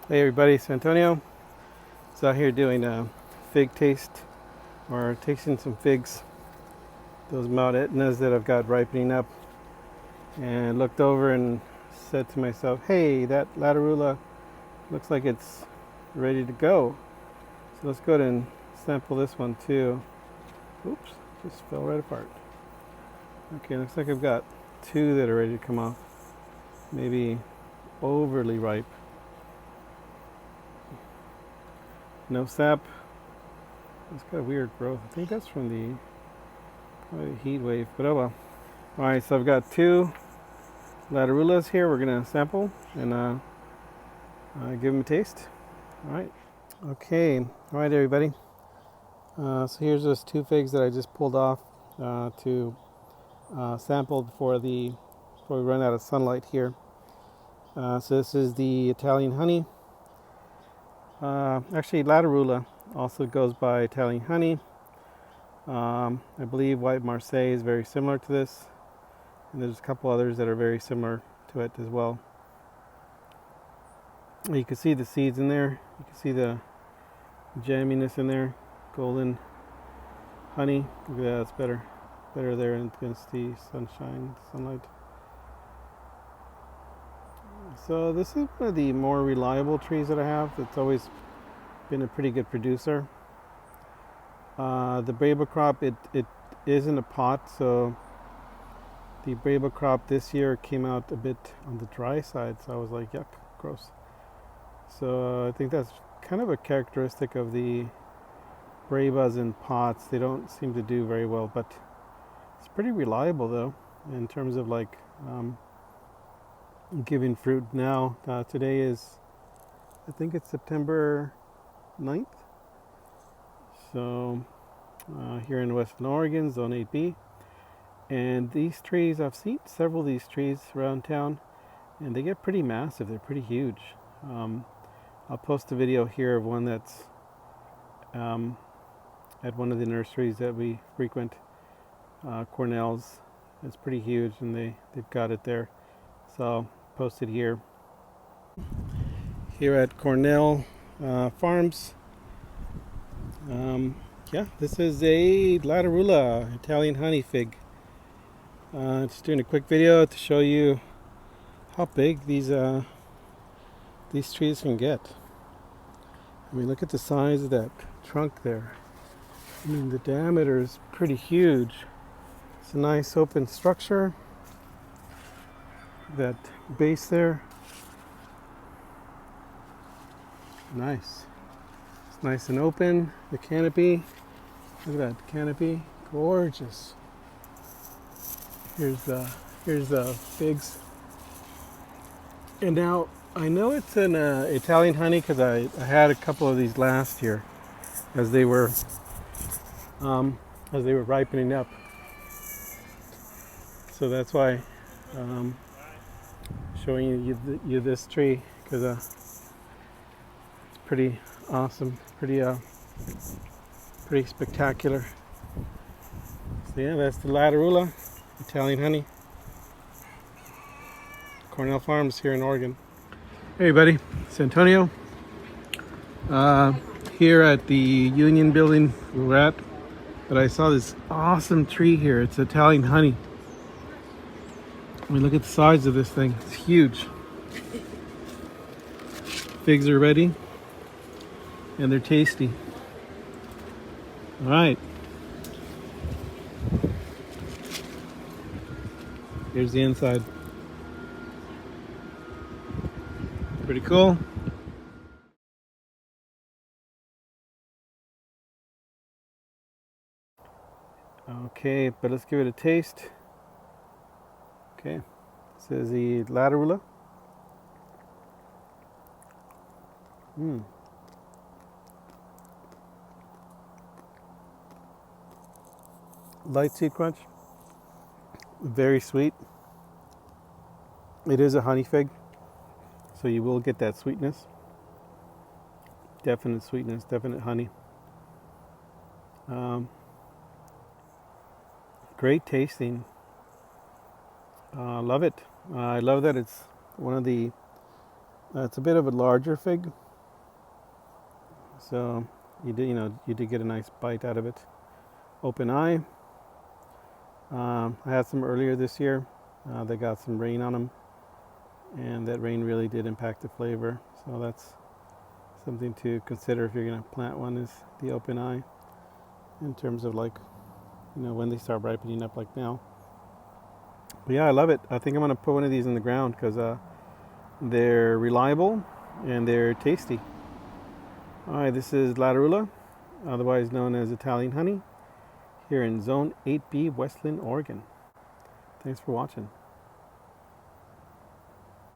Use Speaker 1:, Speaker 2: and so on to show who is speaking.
Speaker 1: Hey everybody, it's Antonio. It's out here doing a fig taste, or tasting some figs. Those Mount Etnas that I've got ripening up. And looked over and said to myself, hey, that Lattarula looks like it's ready to go. So let's go ahead and sample this one too. Oops, just fell right apart. Okay, looks like I've got two that are ready to come off. Maybe overly ripe. No sap. It's got a weird growth. I think that's from the probably heat wave, but oh well. Alright, so I've got two Lattarulas here we're going to sample and give them a taste. Alright. Okay, alright everybody. So here's those two figs that I just pulled off to sample before we run out of sunlight here. So this is the Italian honey. Actually, Lattarula also goes by Italian honey. I believe White Marseille is very similar to this, and there's a couple others that are very similar to it as well. You can see the seeds in there. You can see the jamminess in there. Golden honey. Look at that, it's better there against the sunlight. So this is one of the more reliable trees that I have. It's always been a pretty good producer. The Brava crop, it is in a pot, so the Brava crop this year came out a bit on the dry side, so I was like, yuck, gross. So I think that's kind of a characteristic of the Bravas in pots. They don't seem to do very well, but it's pretty reliable though in terms of like giving fruit now. Today is, I think it's September 9th. So here in Western Oregon, Zone 8B. And these trees, I've seen several of these trees around town, and they get pretty massive. They're pretty huge. I'll post a video here of one that's at one of the nurseries that we frequent. Cornell's. It's pretty huge, and they've got it there. So I'll post it here. Here at Cornell Farms. Yeah, this is a Lattarula Italian honey fig. Just doing a quick video to show you how big these trees can get. I mean, look at the size of that trunk there. I mean, the diameter is pretty huge. It's a nice open structure. That base there. Nice. It's nice and open. The canopy. Look at that canopy. Gorgeous. Here's the figs. And now I know it's an Italian honey because I had a couple of these last year as they were ripening up. So that's why showing you this tree, because it's pretty awesome, pretty spectacular. So yeah, that's the Lattarula Italian honey. Cornell Farms here in Oregon. Hey everybody, it's Antonio. Here at the Union Building we're at, but I saw this awesome tree here. It's Italian honey. I mean, look at the size of this thing. It's huge. Figs are ready, and they're tasty. All right. Here's the inside. Pretty cool. Okay, but let's give it a taste. Okay, this is the Lattarula. Light seed crunch. Very sweet. It is a honey fig, so you will get that sweetness. Definite sweetness, definite honey. Great tasting. Love it. I love that it's one of the It's a bit of a larger fig, so you did get a nice bite out of it. Open eye. I had some earlier this year. They got some rain on them, and that rain really did impact the flavor. So that's something to consider if you're going to plant one, is the open eye, in terms of like, when they start ripening up like now. But yeah, I love it. I think I'm going to put one of these in the ground because they're reliable and they're tasty. All right, this is Lattarula, otherwise known as Italian honey, here in Zone 8B, Westland, Oregon. Thanks for watching.